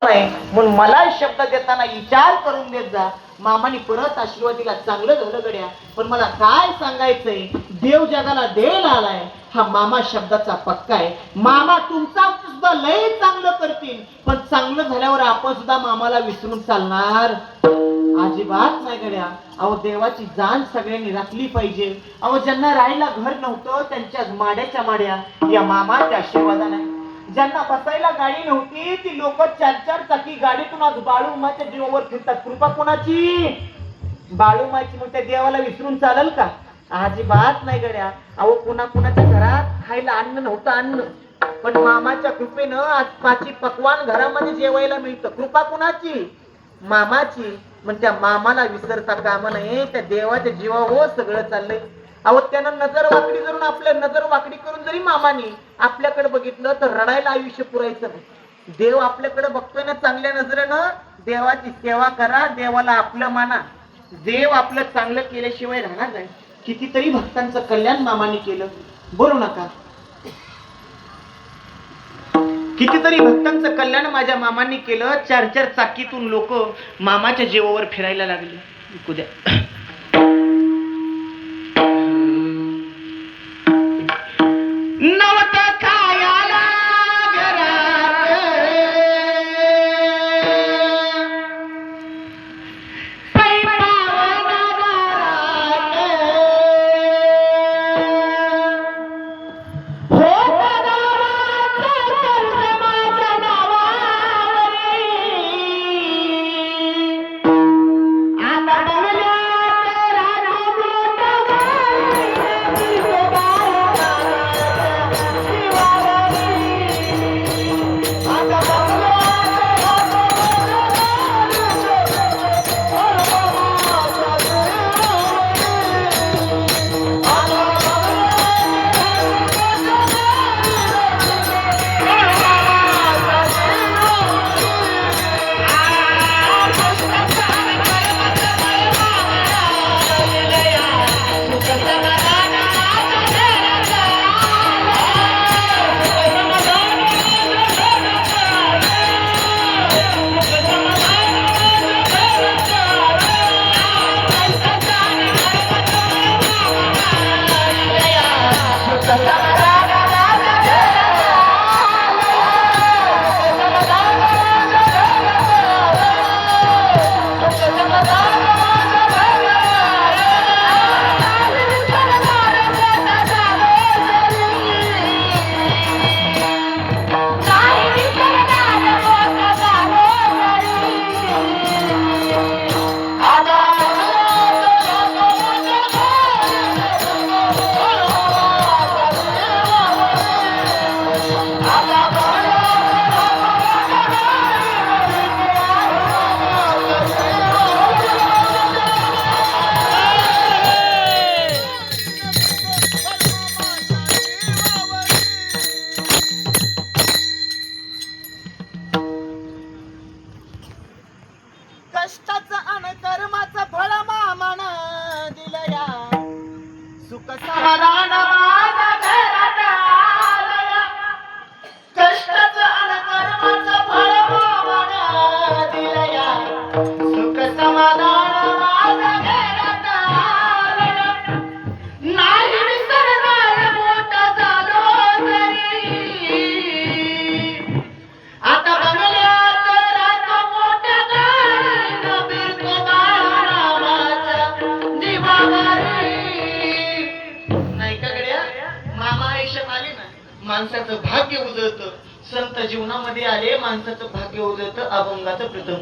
नाही म्हणून मला शब्द देताना विचार करून देत जा. मामानी परत आशीर्वादीला चांगलं झालं गड्या, पण मला काय सांगायचंय, देव जगाला द्यायला आलाय हा मामा शब्दाचा पक्का आहे. मामा तुमचा सुद्धा लय चांगलं करतील, पण चांगलं झाल्यावर आपण सुद्धा मामाला विसरून चालणार अजिबात नाही गड्या. अहो देवाची जाण सगळ्यांनी राखली पाहिजे. अहो ज्यांना राहायला घर नव्हतं त्यांच्या माड्याच्या माड्या या मामाच्या आशीर्वादाने, ज्यांना बसायला गाडी नव्हती ती लोक 4-4 चाकी गाडीतून आज बाळूमाच्या जीवावर फिरतात. कृपा कोणाची? बाळूमाची. मग त्या देवाला विसरून चालेल का? अजिबात नाही गड्या. अहो कुणाच्या घरात खायला अन्न नव्हतं, अन्न, पण मामाच्या कृपेनं आज 5 पकवान घरामध्ये जेवायला मिळतं. कृपा कोणाची? मामाची. मग त्या मामाला विसरता कामा नये. त्या देवाच्या जीवावर सगळं चाललंय. अहो त्यानं नजर वाकडी करून, आपल्या नजर वाकडी करून जरी मामानी आपल्याकडे बघितलं तर रडायला आयुष्य पुरायचं नाही. देव आपल्याकडे बघतोय ना चांगल्या नजरेनं. देवाची सेवा करा, देवाला आपलं माना. देव आपलं चांगलं केल्याशिवाय राहणार नाही. कितीतरी भक्तांचं कल्याण मामाने केलं, बोलू नका. कितीतरी भक्तांचं कल्याण माझ्या मामांनी केलं. 4-4 चाकीतून लोक मामाच्या जीवावर फिरायला लागले. कुद्या कष्टाचं आणि कर्माचं फळ मामानं दिलया. सुख समाधान माझ्या घरात आलया. कष्टाचं आणि कर्माचं फळ मामानं दिलया. सुख समाधान माझ्या घरात आलया. नाही विसरणार मोठा झालो तरी. आता बंगल्यात राहतो मोठ्या माणसाचं भाग्य उजळतं. संत जीवनामध्ये आले माणसाचं भाग्य उजळतं. अभंगाचं प्रथम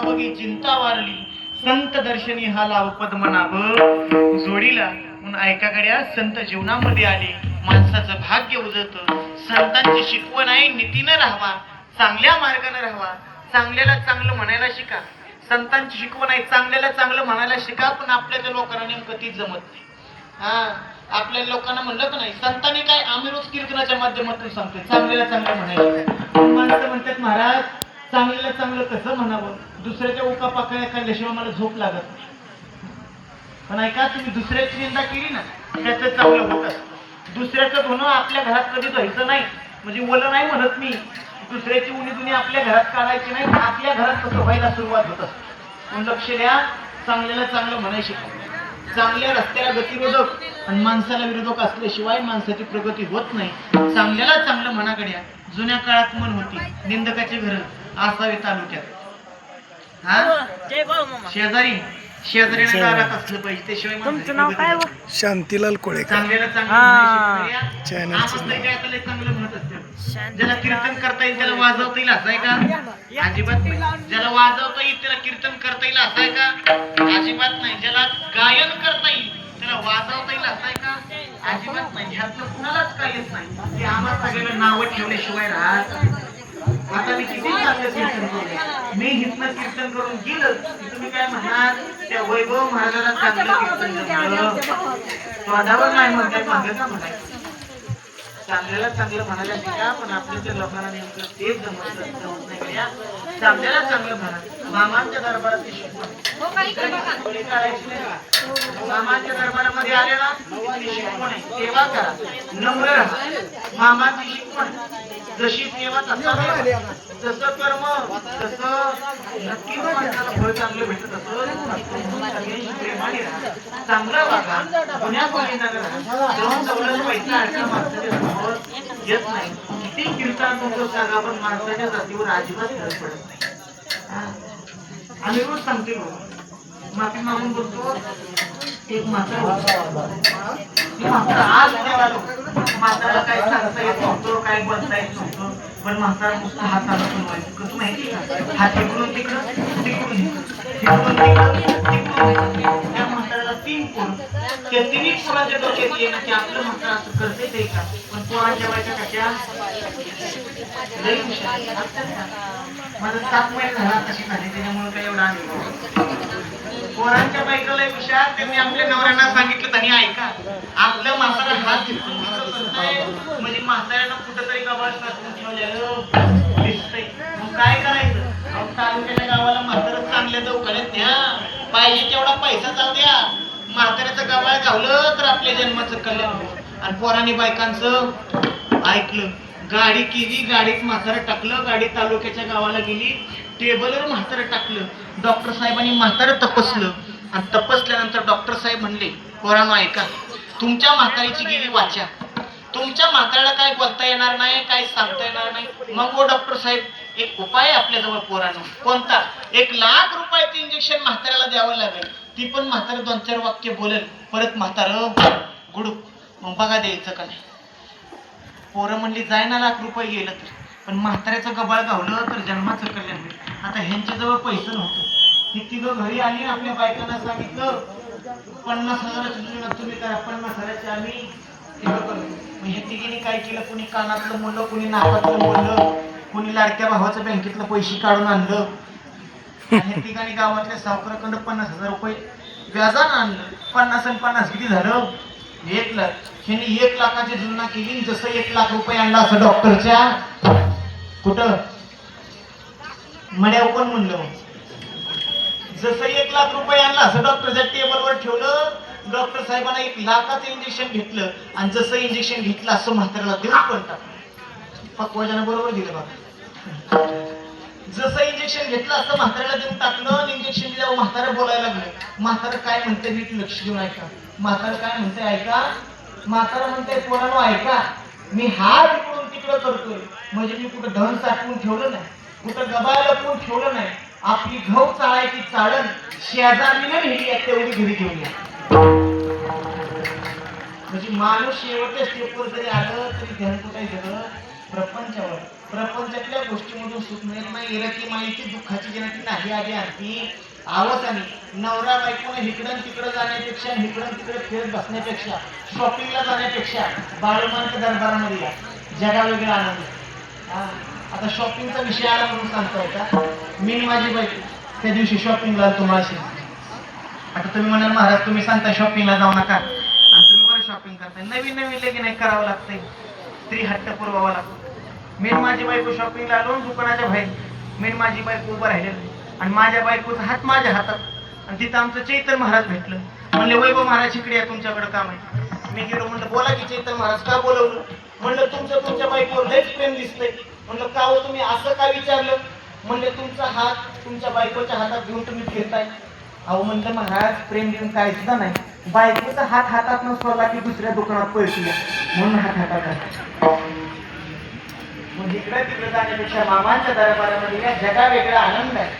अवघी चिंता वारली, संत दर्शनी हा लाभ पद्मनाभ जोडीला. म्हणून ऐकाकड्या संत जीवनामध्ये आले, माणसाचं भाग्य उजळत. संतांची शिकवण आहे नीतीनं राहावा, चांगल्या मार्गाने राहावा, चांगल्याला चांगलं म्हणायला शिका. संतांची शिकवण आहे चांगल्याला चांगलं म्हणायला शिका, पण आपल्या लोकांना नेमकं तीच जमत नाही. आपल्या लोकांना म्हणलं का नाही, संतांनी काय आम्ही रोज कीर्तनाच्या माध्यमातून सांगतोय चांगल्याला चांगलं म्हणायला. माणसं म्हणतात महाराज चांगल्याला चांगलं कसं म्हणावं, दुसऱ्याच्या उका पाकळ्या खाल्ल्याशिवाय मला झोप लागत नाही. पण ऐका, तुम्ही दुसऱ्याची निंदा केली ना त्याचं चांगलं होत असतं. दुसऱ्याचं धुणं आपल्या घरात कधी धुवायचं नाही, म्हणजे ओलं नाही म्हणत मी, दुसऱ्याची उणी दुनी आपल्या घरात काढायची नाही, आपल्या घरात कसं व्हायला सुरुवात होत असते. म्हणून लक्ष द्या, चांगल्याला चांगलं म्हणायला शिका. चांगल्या रस्त्याला गतिरोधक आणि माणसाला विरोधक असल्याशिवाय माणसाची प्रगती होत नाही. चांगल्याला चांगलं म्हणाकड्या. जुन्या काळात म्हण होती, निंदकाचे घर असावे तालुक्यात. शेजारी शेजारीने दारात असलं पाहिजे, त्याशिवाय तुमचं नाव काय? शांतीलाल कोळे. चांगल्याला चांगलं चांगलं म्हणत असते. ज्याला कीर्तन करता येईल त्याला वाजवता येईल असं आहे का? अजिबात नाही. ज्याला वाजवता येईल त्याला कीर्तन करता येईल असं आहे का? अजिबात नाही. ज्याला गायन करता येईल त्याला वाजवता येईल असं आहे का? अजिबात नाही. ह्यातलं कुणालाच काही येत नाही. ते आम्हाला सगळ्याला नावं ठेवल्याशिवाय राहत. आता मी किती चांगलं कीर्तन केलं, मी हितनं कीर्तन करून गेलं तुम्ही काय म्हणणार, त्या वैभव महाराजाला चांगलं कीर्तन जमलं, स्वादावर नाही म्हणताय, मागं का म्हणायचं. चांगल्याला चांगलं म्हणायला शिका, पण आपल्या लोकांना नेमकं तेच जमत नाही. चांगल्याला चांगलं म्हणा. मामांच्या दरबारात मामांच्या दरबारामध्ये आले ना शिकवण आहे, सेवा करा, नम्र राहा. मामाची शिकवण जशी सेवा तसा जसं कर्म तसं नक्कीच माणसाला फळ चांगलं भेटत असं प्रेमाने राहा, चांगलं वागा, गुन्ह्या गोविंदा राहा. जाऊन सवलत पैसा अडचण माणसाच्या समोर येत नाही. किती कीर्तन तुमचं सांगा, पण माणसाच्या जातीवर अजिबात फरक पडत नाही. आम्ही रोज सांगते माफी मागून बोलतो. एक म्हातारा आज आलो, म्हातारा काय सांगता येत नव्हतं, काय बोलता येत नव्हतं, पण म्हातारा नुसतं हात चालत नव्हतं. कसं माहिती का, हात इकडून तिकडं तिकडून तिकडून तिकडून. त्या म्हाताऱ्याला 3 पोरं, त्या 3 पोरांच्या डोक्यात येणं की आपलं म्हातारा असं करते ते का, पण पोरांच्या बायका कशा लई हुशार. माझं 7 महिने झाला तशी झाली, त्याच्यामुळे काय एवढा अनुभव. पोरांच्या बायकाला हुशार, त्यांनी आपल्या नवऱ्यांना सांगितलं त्यांनी ऐका, आपलं म्हातारा हात म्हणजे म्हाताऱ्यानं कुठंतरी गबाळ साचून ठेवलेलं दिसतंय. मग काय करायचं, तालुक्याच्या गावाला म्हातारं चांगल्या दवाखान्यात न्या, पाहिजे तेवढा पैसा जाऊ द्या, म्हाताऱ्याचं गबाळ गावलं तर आपल्या जन्माचं कल्याण होईल. आणि पोरांनी बायकांचं ऐकलं, गाडी केली, गाडीत म्हातारं टाकलं, गाडी तालुक्याच्या गावाला गेली, टेबलवर म्हातारं टाकलं. डॉक्टर साहेबांनी म्हातारं तपासलं आणि तपासल्यानंतर डॉक्टर साहेब म्हणले, पोरांनो ऐका, तुमच्या म्हातारीची गेली वाचा, तुमच्या म्हाताऱ्याला काय बोलता येणार नाही, काय सांगता येणार नाही. मग ओ डॉक्टर साहेब, एक उपाय आपल्याजवळ पोरांनो. कोणता? 1 लाख रुपयाचं इंजेक्शन म्हाताऱ्याला द्यावं लागेल. ती पण म्हातारं 2-4 वाक्य बोलेल, परत म्हातारं गुडूप. मग बघा द्यायचं का नाही. पोरं म्हणली जाय ना, लाख रुपये गेलं तर, पण म्हाताऱ्याचं गबाळ गावलं तर जन्माचं कल्याण होईल. आता ह्यांच्याजवळ पैसे नव्हते. ही तिघं घरी आली, आपल्या बायकांना सांगितलं 50,000 तुम्ही करा, 50,000 आम्ही तिघं करतो. मग ह्या तिघींनी काय केलं, कोणी कानातलं म्हणलं, कोणी नाकातलं म्हणलं, कोणी लाडक्या भावाचं बँकेतलं पैसे काढून आणलं. ह्या तिघांनी गावातल्या सावकाराकडं 50,000 रुपये व्याजानं आणलं. 50 आणि 50 किती झालं? 1 लाख. ह्यांनी 1 लाखाची जुलना केली. जसं 1 लाख रुपये आणला असं डॉक्टरच्या कुठं मड्याव कोण म्हणलं, मग जसं 1 लाख रुपये आणला असं डॉक्टरच्या टेबलवर ठेवलं. डॉक्टर साहेबांना 1 लाखाचं इंजेक्शन घेतलं आणि जसं इंजेक्शन घेतलं असं म्हाताऱ्याला देऊन पण टाकलं. पक्वाजानं बरोबर दिलं बाबा. जसं इंजेक्शन घेतलं असं म्हाताऱ्याला देऊन टाकलं. इंजेक्शन दिल्यावर म्हातारं बोलायला लागलं. म्हातारं काय म्हणते नीट लक्ष देऊन ऐका. म्हातारं काय म्हणते ऐका. म्हातारं म्हणते, पोरांनो ऐका, मी हात इकडून तिकडं करतोय म्हणजे मी कुठं धन साठवून ठेवलं नाही, कुठं गबाळ लपवून ठेवलं नाही. आपली गहू चाळायची चाळण शेजारीने नेली, तेवढी घरी घेऊन या. म्हणजे माणूस शेवटच्या स्टेपवर जरी आलं तरी ध्यान कुठे गेलं, प्रपंचावर. प्रपंचातल्या गोष्टीमधून सुख मिळत नाही. इरकी माईची दुःखाची जनती नाही आधी आणती आवत आणि नवरा बायकोने इकडं तिकडं जाण्यापेक्षा इकडं तिकडे फिरत बसण्यापेक्षा शॉपिंगला जाण्यापेक्षा बाळूमांच्या दरबारामध्ये या जगा वेगळा आनंद आहे. हा, आता शॉपिंगचा विषय आला म्हणून सांगतोय का मी आणि माझी बायको त्या दिवशी शॉपिंगला तुम्हाला. आता तुम्ही म्हणाल महाराज तुम्ही सांगता शॉपिंगला जाऊ नका आणि तुम्ही बरं शॉपिंग करताय. नवीन नवीन लगीन नाही करावं लागतंय, स्त्री हट्ट पुरवावा लागतो. मी आणि माझी बायको शॉपिंगला आलो दुकानाच्या बाहेर. मी आणि माझी बायको उभं राहिलेलं आणि माझ्या बायकोचा हात माझ्या हातात आणि तिथं आमचं चैतन्य महाराज भेटलं. म्हणले वैभव महाराज इकडे या, तुमच्याकडे काम आहे. मी गेलो म्हणलं बोला की चैतन्य महाराज का बोलवलं. म्हणलं तुमच्या बायकोवर लयच प्रेम दिसतंय. म्हणलं का हो तुम्ही असं का विचारलं. म्हणले तुमचा हात तुमच्या बायकोच्या हातात घेऊन तुम्ही फिरताय. अहो म्हणलं महाराज प्रेम देऊन काय सुद्धा नाही, बायकोचा हात हातात नसला की दुसऱ्या दुकानात पैसे म्हणून हात हातात. म्हणजे इकडे तिकडे जाण्यापेक्षा मामांच्या दरबारामध्ये या जगा वेगळा आनंद आहे.